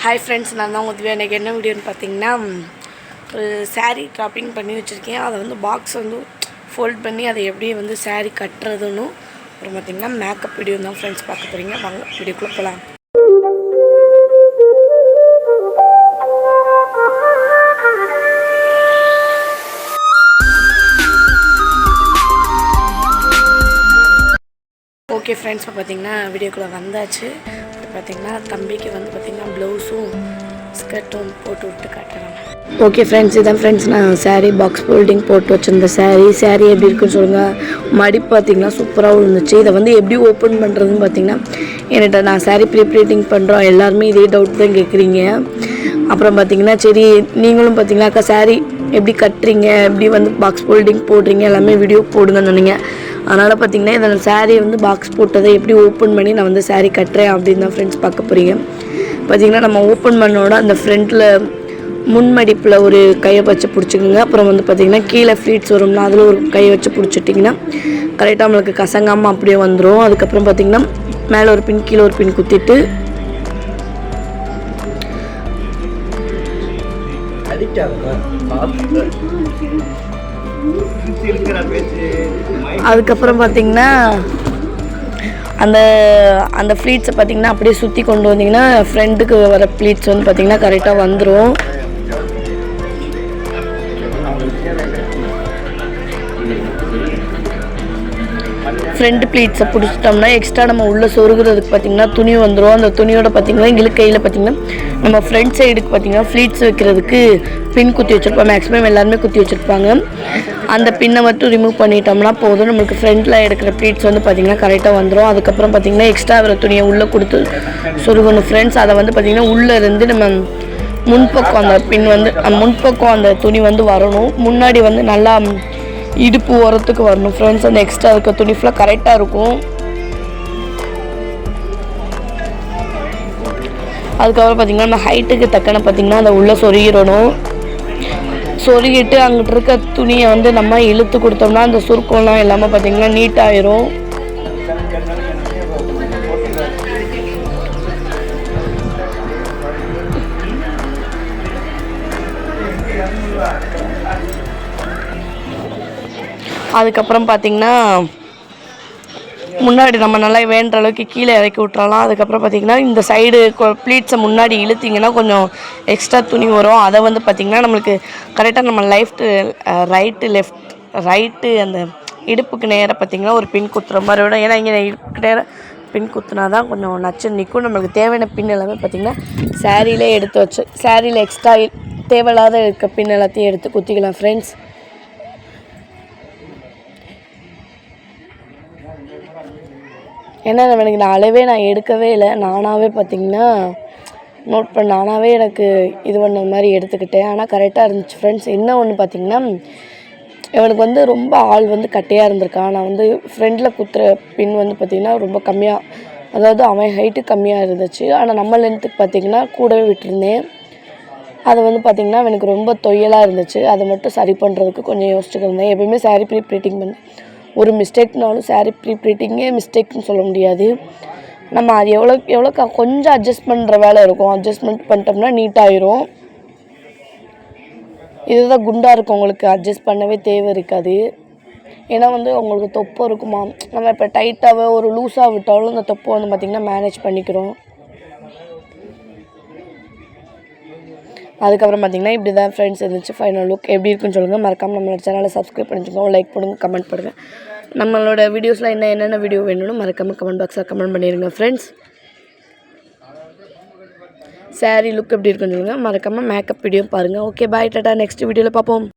Hi friends, நான் தான் உங்கள் திவ்யா. எனக்கு என்ன வீடியோன்னு பார்த்தீங்கன்னா, ஒரு சாரீ ட்ராப்பிங் பண்ணி வச்சுருக்கேன். அதை வந்து பாக்ஸ் வந்து ஃபோல்ட் பண்ணி அதை எப்படி வந்து சாரீ கட்டுறதுன்னு அப்புறம் பார்த்திங்கன்னா மேக்கப் வீடியோ தான் ஃப்ரெண்ட்ஸ் பார்க்க போகிறீங்க. வாங்க வீடியோக்குள்ளே போகலாம். ஓகே ஃப்ரெண்ட்ஸ், இப்போ பார்த்திங்கன்னா வீடியோக்குள்ளே வந்தாச்சு. பார்த்திங்கன்னா தம்பிக்கு வந்து பார்த்திங்கன்னா ப்ளவுஸும் ஸ்கர்ட்டும் போட்டு விட்டு காட்டுறேன். ஓகே ஃப்ரெண்ட்ஸ், இதான் ஃப்ரெண்ட்ஸ் நான் சாரீ பாக்ஸ் ஃபோல்டிங் போட்டு வச்சுருந்த சாரீ எப்படி இருக்குன்னு சொல்லுங்கள். மடிப்பு பார்த்திங்கன்னா சூப்பராக இருந்துச்சு. இதை வந்து எப்படி ஓப்பன் பண்ணுறதுன்னு பார்த்திங்கன்னா என்கிட்ட நான் சாரீ ப்ரீப்ளீட்டிங் பண்ணுறோம் எல்லாருமே இதே டவுட் தான் கேட்குறீங்க. அப்புறம் பார்த்திங்கன்னா சரி நீங்களும் பார்த்திங்கன்னா அக்கா சாரீ எப்படி கட்டுறீங்க, எப்படி வந்து பாக்ஸ் ஃபோல்டிங் போடுறீங்க எல்லாமே வீடியோ போடுங்கன்னு சொன்னீங்க. அதனால் பார்த்திங்கன்னா இதை சாரீ வந்து பாக்ஸ் போட்டதை எப்படி ஓப்பன் பண்ணி நான் வந்து சாரீ கட்டுறேன் அப்படின்னு தான் ஃப்ரெண்ட்ஸ் பார்க்க போகிறீங்க. பார்த்திங்கன்னா நம்ம ஓப்பன் பண்ணோட அந்த ஃப்ரண்ட்டில் முன்மடிப்பில் ஒரு கையை வச்சு பிடிச்சிக்கோங்க. அப்புறம் வந்து பார்த்திங்கன்னா கீழே ஃப்ளீட்ஸ் வரும்னா அதில் ஒரு கையை வச்சு பிடிச்சிட்டிங்கன்னா கரெக்டாக நம்மளுக்கு கசங்காமல் அப்படியே வந்துடும். அதுக்கப்புறம் பார்த்திங்கன்னா மேலே ஒரு பின் கீழே ஒரு பின் குத்திட்டு அதுக்கப்புறம் பார்த்திங்கன்னா அந்த அந்த ஃப்ளீட்ஸை பார்த்திங்கன்னா அப்படியே சுற்றி கொண்டு வந்தீங்கன்னா ஃப்ரண்ட்டுக்கு வர ஃப்ளீட்ஸ் வந்து பார்த்திங்கன்னா கரெக்டாக வந்துடும். ஃப்ரண்ட் ப்ளீட்ஸை பிடிச்சிட்டோம்னா எக்ஸ்ட்ரா நம்ம உள்ளே சொருகிறதுக்கு பார்த்திங்கன்னா துணி வந்துடும். அந்த துணியோட பார்த்திங்கன்னா இழுக்கையில் பார்த்திங்கன்னா நம்ம ஃப்ரண்ட் சைடுக்கு பார்த்திங்கன்னா ஃப்ளீட்ஸ் வைக்கிறதுக்கு பின் குத்தி வச்சுருப்போம். மேக்ஸிமம் எல்லாருமே குத்தி வச்சுருப்பாங்க. அந்த பின்னை மட்டும் ரிமூவ் பண்ணிட்டோம்னா போதும், நம்மளுக்கு ஃப்ரண்ட்டில் எடுக்கிற ப்ளீட்ஸ் வந்து பார்த்திங்கன்னா கரெக்டாக வந்துடும். அதுக்கப்புறம் பார்த்திங்கன்னா எக்ஸ்ட்ரா வர துணியை உள்ளே கொடுத்து சொருகணும் ஃப்ரெண்ட்ஸ். அதை வந்து பார்த்திங்கன்னா உள்ளே இருந்து நம்ம முன்பக்கம் அந்த பின் வந்து முன்பக்கம் அந்த துணி வந்து வரணும். முன்னாடி வந்து நல்லா இடுப்பு உரத்துக்கு வரணும் ஃப்ரெண்ட்ஸ். அந்த எக்ஸ்ட்ரா இருக்க துணி ஃபுல்லாக கரெக்டாக இருக்கும். அதுக்கப்புறம் பார்த்திங்கன்னா நம்ம ஹைட்டுக்கு தக்கன பார்த்திங்கன்னா அதை உள்ளே சொருகிடணும். சொருகிட்டு அங்கிட்டு இருக்க துணியை வந்து நம்ம இழுத்து கொடுத்தோம்னா அந்த சுருக்கம்லாம் இல்லாமல் பார்த்திங்கன்னா நீட்டாகிடும். அதுக்கப்புறம் பார்த்திங்கன்னா முன்னாடி நம்ம நல்லா வேண்டுற அளவுக்கு கீழே இறக்கி விட்றலாம். அதுக்கப்புறம் பார்த்திங்கன்னா இந்த சைடு ப்ளீட்ஸை முன்னாடி இழுத்திங்கன்னா கொஞ்சம் எக்ஸ்ட்ரா துணி வரும். அதை வந்து பார்த்திங்கன்னா நம்மளுக்கு கரெக்டாக நம்ம ரைட்டு அந்த இடுப்புக்கு நேராக பார்த்திங்கன்னா ஒரு பின் குத்துற மாதிரி விடும். ஏன்னா இங்கே இடுப்புக்கு நேராக பின் குத்துனா தான் கொஞ்சம் நச்சு நிற்கும். நம்மளுக்கு தேவையான பின் எல்லாமே பார்த்திங்கன்னா சாரியிலே எடுத்து வச்சு சாரியில் எக்ஸ்ட்ரா தேவையில்லாத இருக்க பின் எல்லாத்தையும் எடுத்து குத்திக்கலாம் ஃப்ரெண்ட்ஸ். ஏன்னா எனக்கு நான் எடுக்கவே இல்லை, நானாகவே பார்த்திங்கன்னா நோட் பண்ண நானாகவே எனக்கு இது பண்ண மாதிரி எடுத்துக்கிட்டேன். ஆனால் கரெக்டாக இருந்துச்சு ஃப்ரெண்ட்ஸ். என்ன ஒன்று பார்த்திங்கன்னா இவனுக்கு வந்து ரொம்ப ஆள் வந்து கட்டையாக இருந்திருக்கான். நான் வந்து ஃப்ரெண்டில் குத்துற பின் வந்து பார்த்திங்கன்னா ரொம்ப கம்மியாக, அதாவது அவன் ஹைட்டு கம்மியாக இருந்துச்சு. ஆனால் நம்ம லென்த்துக்கு பார்த்திங்கன்னா கூடவே விட்டுருந்தேன். அது வந்து பார்த்திங்கன்னா எனக்கு ரொம்ப தொய்யலாக இருந்துச்சு. அதை மட்டும் சரி பண்ணுறதுக்கு கொஞ்சம் யோசிச்சுக்கிருந்தேன். எப்பயுமே சாரீ ப்ரீப்ளீட்டிங் பண்ணி ஒரு மிஸ்டேக்னாலும் சாரீ ப்ரீப்ளீட்டிங்கே மிஸ்டேக்னு சொல்ல முடியாது. நம்ம அது எவ்வளோ கொஞ்சம் அட்ஜஸ்ட் பண்ணுற வேலை இருக்கும். அட்ஜஸ்ட்மெண்ட் பண்ணிட்டோம்னா நீட்டாகிடும். இதுதான் குண்டாக இருக்கும், உங்களுக்கு அட்ஜஸ்ட் பண்ணவே தேவை இருக்காது. ஏன்னா வந்து உங்களுக்கு தொப்பை இருக்குமா, நம்ம இப்போ டைட்டாகவே ஒரு லூஸாக விட்டாலும் அந்த தொப்பை வந்து பார்த்திங்கன்னா மேனேஜ் பண்ணிக்கிறோம். அதுக்கப்புறம் பார்த்திங்கன்னா இப்படி தான் ஃப்ரெண்ட்ஸ் இருந்துச்சு. ஃபைனல் லுக் எப்படி இருக்குன்னு சொல்லுங்கள். மறக்காமல் நம்மளோட சேனலை சப்ஸ்கிரைப் பண்ணிச்சுக்கோங்க, லைக் பண்ணுங்கள், கமெண்ட் பண்ணுங்கள். நம்மளோட வீடியோஸில் என்னென்ன வீடியோ வேணும்னு மறக்காமல் கமெண்ட் பாக்ஸில் கமெண்ட் பண்ணிடுங்க ஃப்ரெண்ட்ஸ். சாரீ லுக் எப்படி இருக்குன்னு சொல்லுங்கள். மறக்காமல் மேக்கப் வீடியோ பாருங்கள். ஓகே, பாய், டாடா. நெக்ஸ்ட் வீடியோவில் பார்ப்போம்.